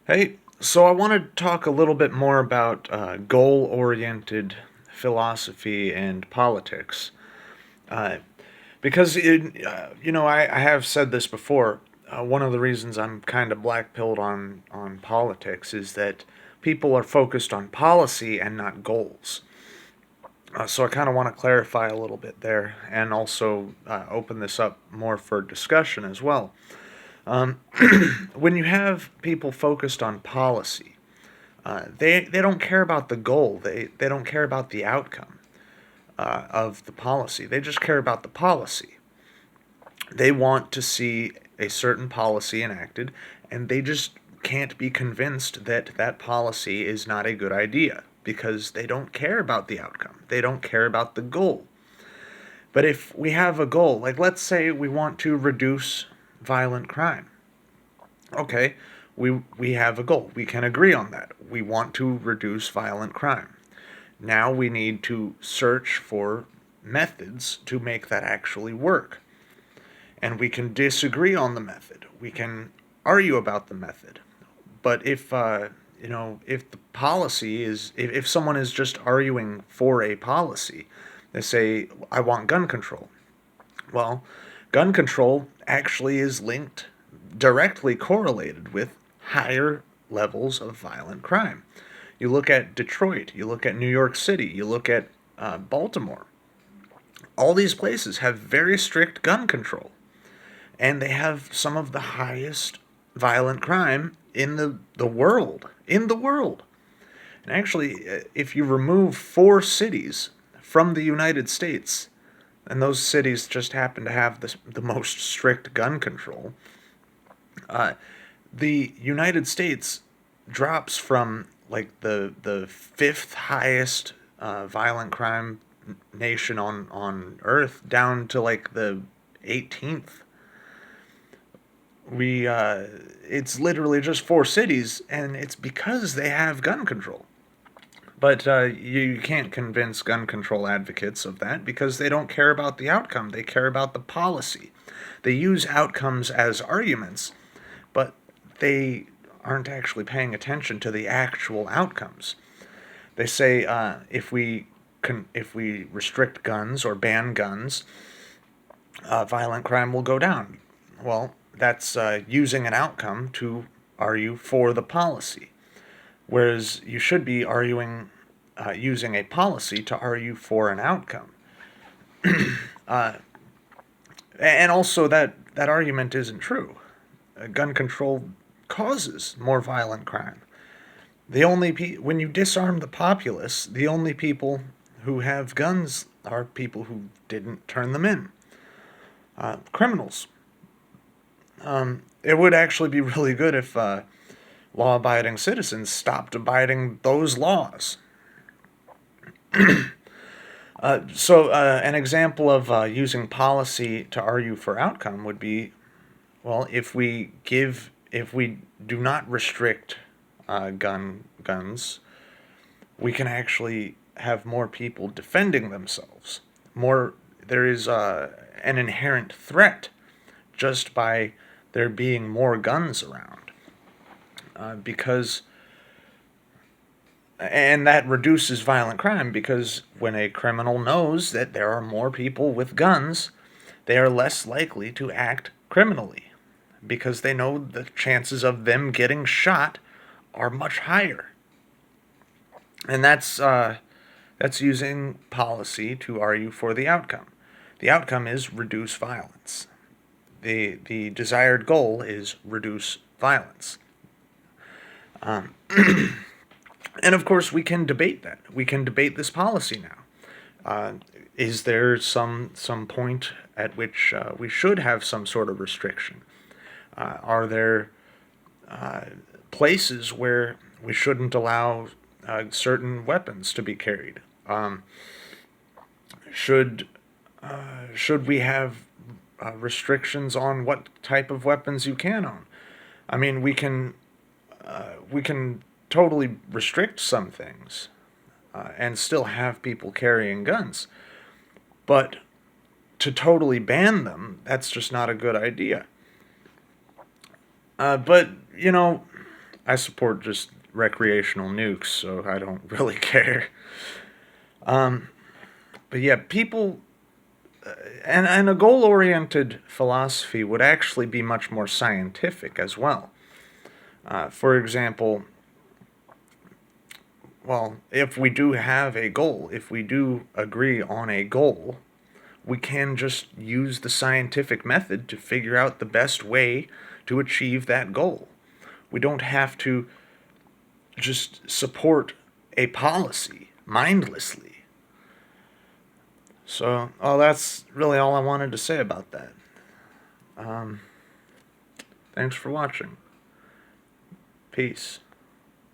Hey, so I want to talk a little bit more about goal-oriented philosophy and politics. Uh, because I have said this before. One of the reasons I'm kind of black-pilled on politics is that people are focused on policy and not goals. So I kind of want to clarify a little bit there and also open this up more for discussion as well. Um, when you have people focused on policy, they don't care about the goal. They don't care about the outcome of the policy. They just care about the policy. They want to see a certain policy enacted, and they just can't be convinced that that policy is not a good idea because they don't care about the outcome. They don't care about the goal. But if we have a goal, like let's say we want to reduce violent crime. Okay, we have a goal. We can agree on that. We want to reduce violent crime. Now we need to search for methods to make that actually work. And we can disagree on the method. We can argue about the method. But if the policy is, if someone is just arguing for a policy, they say, I want gun control. Well, gun control actually is linked, directly correlated with higher levels of violent crime. You look at Detroit, you look at New York City, you look at Baltimore. All these places have very strict gun control, and they have some of the highest violent crime in the world. In the world. And actually, if you remove four cities from the United States, and those cities just happen to have the most strict gun control, uh, the United States drops from like the fifth highest violent crime nation on Earth down to like the 18th. We It's literally just four cities, and it's because they have gun control. But you can't convince gun control advocates of that because they don't care about the outcome. They care about the policy. They use outcomes as arguments, but they aren't actually paying attention to the actual outcomes. They say if we restrict guns or ban guns, violent crime will go down. Well, that's using an outcome to argue for the policy. Whereas you should be arguing, using a policy to argue for an outcome. Uh, and also, that argument isn't true. Gun control causes more violent crime. When you disarm the populace, the only people who have guns are people who didn't turn them in. Criminals. It would actually be really good if law-abiding citizens stopped abiding those laws. An example of using policy to argue for outcome would be, well, if we do not restrict guns, we can actually have more people defending themselves. There is an inherent threat just by there being more guns around, because and that reduces violent crime because when a criminal knows that there are more people with guns, they are less likely to act criminally because they know the chances of them getting shot are much higher. And that's using policy to argue for the outcome. The outcome is reduce violence. The desired goal is reduce violence. Um, and of course, we can debate that. We can debate this policy now. Is there some point at which we should have some sort of restriction? Are there places where we shouldn't allow certain weapons to be carried? Should should we have restrictions on what type of weapons you can own? I mean, we can totally restrict some things and still have people carrying guns, but to totally ban them, that's just not a good idea. But I support just recreational nukes, so I don't really care. Um, but yeah, people and a goal-oriented philosophy would actually be much more scientific as well. For example, well, if we do have a goal, if we do agree on a goal, we can just use the scientific method to figure out the best way to achieve that goal. We don't have to just support a policy mindlessly. So, oh, that's really all I wanted to say about that. Um, Thanks for watching. Peace.